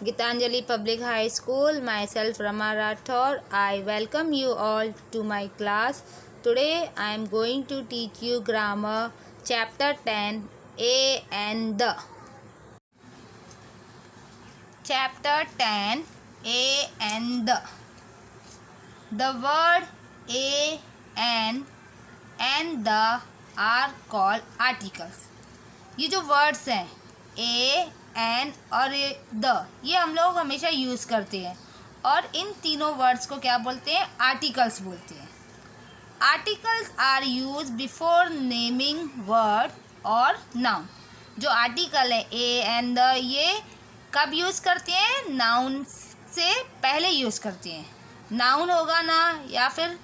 Gitanjali Public High School, myself Rama Rathore. I welcome you all to my class. Today I am going to teach you grammar chapter 10, A and the. Chapter 10, A and the. The word a and the are called articles. ये जो words हैं ए an और the, ये हम लोग हमेशा use करते हैं और इन तीनों वर्ड्स को क्या बोलते हैं? आर्टिकल्स बोलते हैं. Articles are use before naming word और नाउन. जो आर्टिकल है ए एन द, ये कब यूज़ करते हैं? नाउन से पहले यूज़ करते हैं. नाउन होगा ना या फिर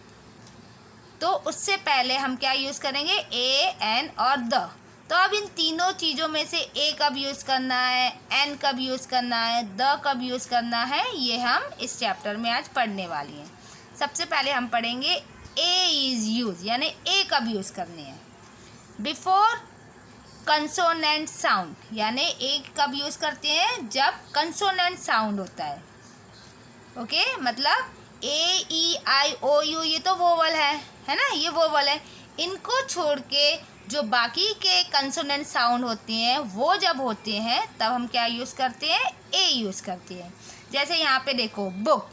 तो उससे पहले हम क्या यूज़ करेंगे? ए एन और द. तो अब इन तीनों चीज़ों में से ए कब यूज़ करना है, एन कब यूज़ करना है, द कब यूज़ करना है, ये हम इस चैप्टर में आज पढ़ने वाली हैं. सबसे पहले हम पढ़ेंगे ए इज़ यूज, यानी ए कब यूज़ करने हैं. बिफोर कंसोनेंट साउंड, यानी ए कब यूज़ करते हैं? जब कंसोनेंट साउंड होता है. ओके, मतलब ए ई आई ओ यू, ये तो वोवल है ना, ये वोवल है. इनको छोड़ के जो बाकी के कंसोनेंट साउंड होते हैं वो जब होते हैं तब हम क्या यूज़ करते हैं? ए यूज़ करते हैं. जैसे यहाँ पे देखो बुक,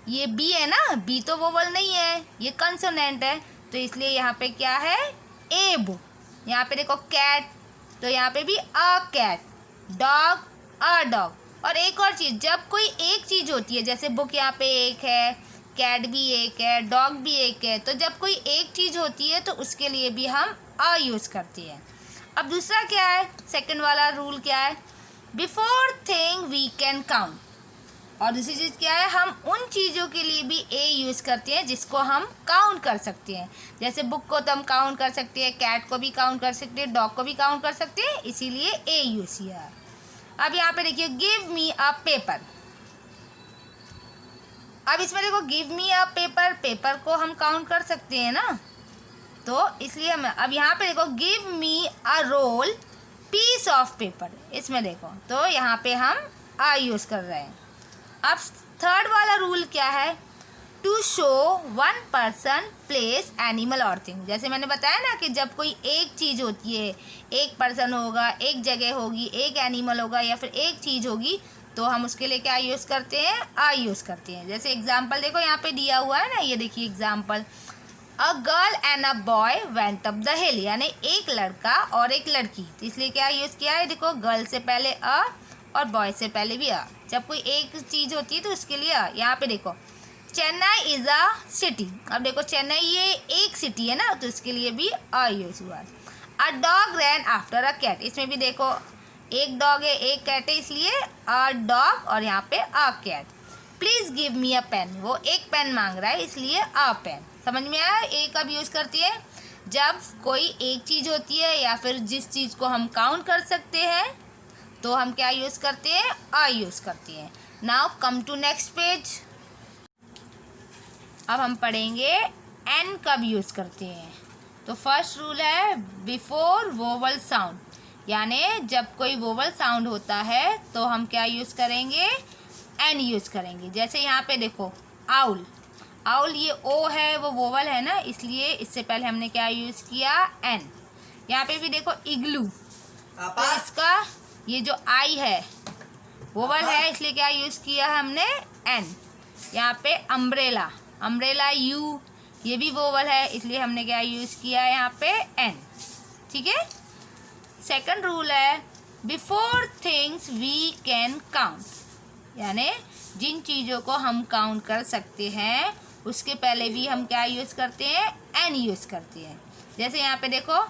ये बी है ना, बी तो वोवल नहीं है, ये कंसोनेंट है, तो इसलिए यहाँ पे क्या है? A book. यहाँ पे देखो कैट, तो यहाँ पे भी a cat. Dog, a dog. और एक और चीज़, जब कोई एक चीज़ होती है, जैसे बुक यहाँ पे एक है, कैट भी एक है, डॉग भी एक है, तो जब कोई एक चीज़ होती है तो उसके लिए भी हम अ यूज़ करते हैं. अब दूसरा क्या है? सेकंड वाला रूल क्या है? Before thing we can count. और दूसरी चीज़ क्या है? हम उन चीज़ों के लिए भी ए यूज़ करते हैं जिसको हम काउंट कर सकते हैं. जैसे बुक को तो हम काउंट कर सकते हैं, कैट को भी काउंट कर सकते हैं, डॉग को भी काउंट कर सकते हैं, इसीलिए ए यूज़ किया. अब यहाँ पे देखिए गिव मी अ पेपर. अब इसमें देखो give me a paper, paper को हम काउंट कर सकते हैं ना, तो इसलिए हम अब यहाँ पे देखो give me a roll piece of paper, इसमें देखो तो यहाँ पे हम आ यूज़ कर रहे हैं. अब थर्ड वाला रूल क्या है? To show one person, place, animal और थिंग. जैसे मैंने बताया ना कि जब कोई एक चीज़ होती है, एक पर्सन होगा, एक जगह होगी, एक एनिमल होगा या फिर एक चीज़ होगी, तो हम उसके लिए क्या यूज़ करते हैं? आ यूज़ करते हैं. जैसे एग्जाम्पल देखो यहाँ पे दिया हुआ है ना, ये देखिए example. A girl and a boy went up the हिल, यानी एक लड़का और एक लड़की, तो इसलिए क्या यूज़ किया है? देखो गर्ल से पहले अ और बॉय से पहले भी अ. जब कोई एक चीज़ होती है तो उसके लिए अ. यहाँ पे देखो चेन्नई इज़ अ सिटी. अब देखो चेन्नई ये एक सिटी है ना, तो इसके लिए भी अ यूज़ हुआ. A dog ran after a cat, इसमें भी देखो एक डॉग है, एक कैट है, इसलिए अ डॉग और यहाँ पे a cat. Please give me a pen, वो एक पेन मांग रहा है, इसलिए अ पेन. समझ में आया? ए कब यूज़ करती है? जब कोई एक चीज़ होती है या फिर जिस चीज़ को हम काउंट कर सकते हैं तो हम क्या यूज़ करते हैं? अ यूज़ करते हैं. Now come to next page. अब हम पढ़ेंगे एन कब यूज़ करते हैं. तो फर्स्ट रूल है बिफोर वोवल साउंड, यानी जब कोई वोवल साउंड होता है तो हम क्या यूज़ करेंगे? एन यूज़ करेंगे. जैसे यहाँ पे देखो आउल, आउल ये ओ है, वो वोवल है ना, इसलिए इससे पहले हमने क्या यूज़ किया? एन. यहाँ पे भी देखो इग्लू, तो इसका ये जो आई है वोवल है, इसलिए क्या यूज़ किया हमने? एन. यहाँ पे अम्ब्रेला, अम्ब्रेला यू, ये भी वोवल है, इसलिए हमने क्या यूज़ किया है? यहाँ पे एन. ठीक है. सेकंड रूल है before things we can count, यानी जिन चीज़ों को हम काउंट कर सकते हैं उसके पहले भी हम क्या यूज़ करते हैं? एन यूज़ करते हैं. जैसे यहाँ पे देखो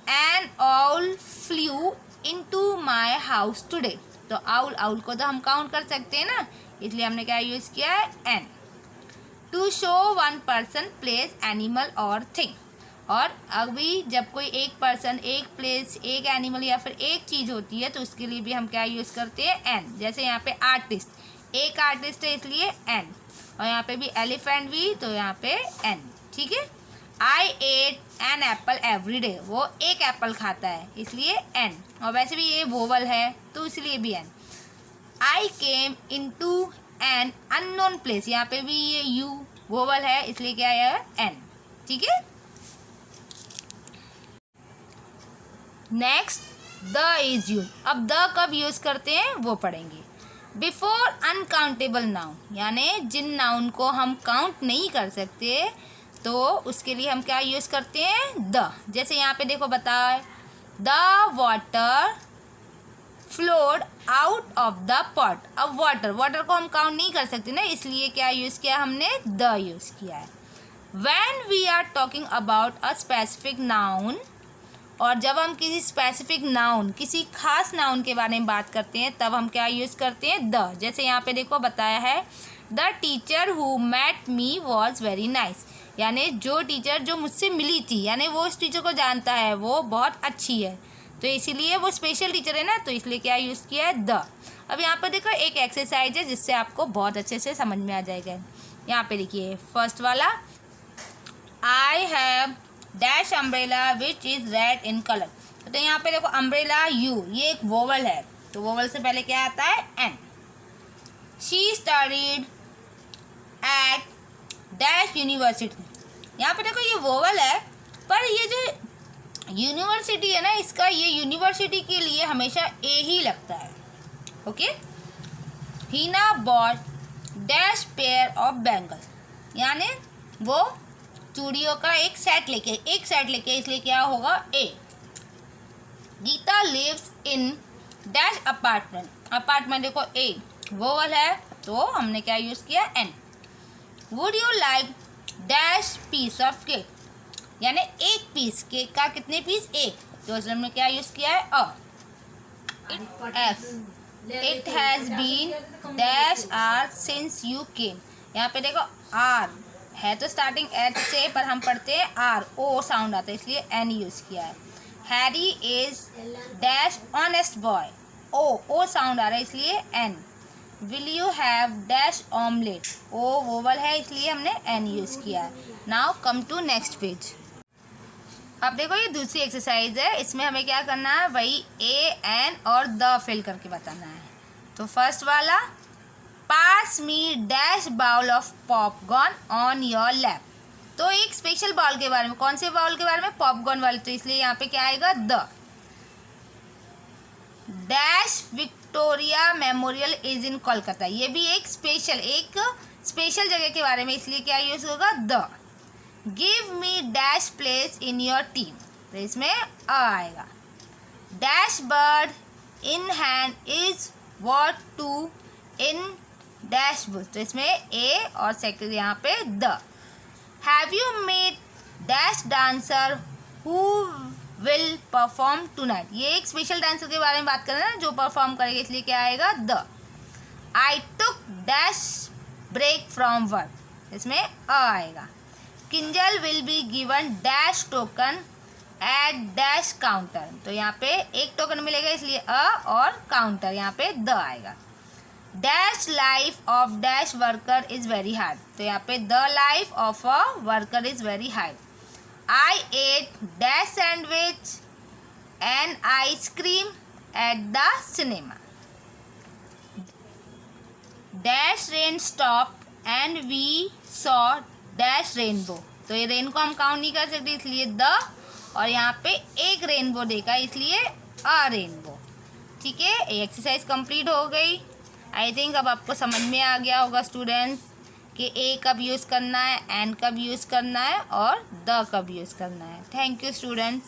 N owl flu into my house today, तो आउल, आउल को तो हम काउंट कर सकते हैं ना, इसलिए हमने क्या यूज़ किया है? An. To show one person, place, animal और थिंग. और अभी जब कोई एक पर्सन, एक प्लेस, एक एनिमल या फिर एक चीज़ होती है तो उसके लिए भी हम क्या यूज़ करते हैं? एन. जैसे यहाँ पे आर्टिस्ट, एक आर्टिस्ट है इसलिए एन. और यहाँ पे भी एलिफेंट भी, तो यहाँ पे एन. ठीक है. I ate an apple every day, वो एक एप्पल खाता है, इसलिए एन. और वैसे भी ये वोवल है तो इसलिए भी an. I came into an unknown place, यहाँ पे भी ये यू वोवल है इसलिए क्या है एन, ठीक है। नेक्स्ट द इज यूज, अब द कब यूज करते हैं वो पढ़ेंगे। बिफोर अनकाउंटेबल नाउन, यानी जिन नाउन को हम काउंट नहीं कर सकते तो उसके लिए हम क्या यूज करते हैं द। जैसे यहाँ पे देखो बताए the water flowed out of the pot, अब वाटर को हम काउंट नहीं कर सकते ना, इसलिए क्या यूज़ किया हमने द यूज़ किया है। When we are talking about a specific noun, और जब हम किसी स्पेसिफिक नाउन किसी खास नाउन के बारे में बात करते हैं तब हम क्या यूज़ करते हैं द। जैसे यहाँ पे देखो बताया है the teacher who met me was very nice, यानी जो टीचर जो मुझसे मिली थी, यानी वो इस टीचर को जानता है, वो बहुत अच्छी है, तो इसीलिए वो स्पेशल टीचर है ना, तो इसलिए क्या यूज़ किया है द। अब यहाँ पर देखो एक एक्सरसाइज है जिससे आपको बहुत अच्छे से समझ में आ जाएगा। यहाँ पे देखिए फर्स्ट वाला, I have dash umbrella which is red in colour, तो यहाँ पे देखो अम्ब्रेला यू, ये एक वोवल है, तो वोवल से पहले क्या आता है an. She studied at dash university, यहाँ पे देखो ये वोवल है, पर ये जो यूनिवर्सिटी है ना, इसका ये यूनिवर्सिटी के लिए हमेशा ए ही लगता है, okay. Heena bought dash pair of bangles, यानी वो चूड़ियों का एक सेट लेके इसलिए क्या होगा a. Geeta lives in dash apartment देखो ए वोवल है, तो हमने क्या यूज़ किया an. Would you like dash piece of cake, यानी एक पीस केक का कितने पीस एक, तो इसमें हमने क्या यूज़ किया है a. If it has been dash hour since you came, यहाँ पे देखो आर है तो स्टार्टिंग एच से, पर हम पढ़ते हैं आर, ओ साउंड आता है इसलिए एन यूज़ किया है। Harry is dash honest boy, O sound आ रहा है इसलिए an. Will you have dash omelette, O vowel है इसलिए हमने एन यूज़ किया है। Now come to next page. अब देखो ये दूसरी एक्सरसाइज है, इसमें हमें क्या करना है वही ए एन और द फिल करके बताना है। तो फर्स्ट वाला, pass me dash bowl of popcorn on your lap, तो एक स्पेशल बाउल के बारे में, कौन से बाउल के बारे में, पॉपकॉर्न वाले, तो इसलिए यहाँ पे क्या आएगा the. Dash Victoria memorial is in Kolkata, ये भी एक स्पेशल जगह के बारे में, इसलिए क्या यूज होगा the. Give me dash place in your team, तो इसमें अ आएगा। Dash bird in hand is worth two in dash bush, तो इसमें ए और सेकंड यहाँ पे the. Have you made dash dancer who will perform tonight, ये एक स्पेशल डांसर के बारे में बात कर रहे हैं जो परफॉर्म करेगा, इसलिए क्या आएगा the. I took dash break from work, इसमें अ आएगा। Kinjal will be given dash token at dash counter, तो यहाँ पे एक टोकन मिलेगा इसलिए अ, और काउंटर यहाँ पे द आएगा। Dash life of dash worker is very hard, तो यहाँ पे the life of a worker is very hard. I ate dash sandwich and ice cream at the cinema. Dash rain stop and we saw dash rainbow, तो ये rain को हम count नहीं कर सकते इसलिए द, और यहाँ पे एक रेनबो देखा इसलिए अ रेनबो, ठीक है। ये एक्सरसाइज कंप्लीट हो गई। आई थिंक अब आपको समझ में आ गया होगा स्टूडेंट्स कि ए कब यूज़ करना है, एन कब यूज़ करना है और द कब यूज़ करना है। Thank you students.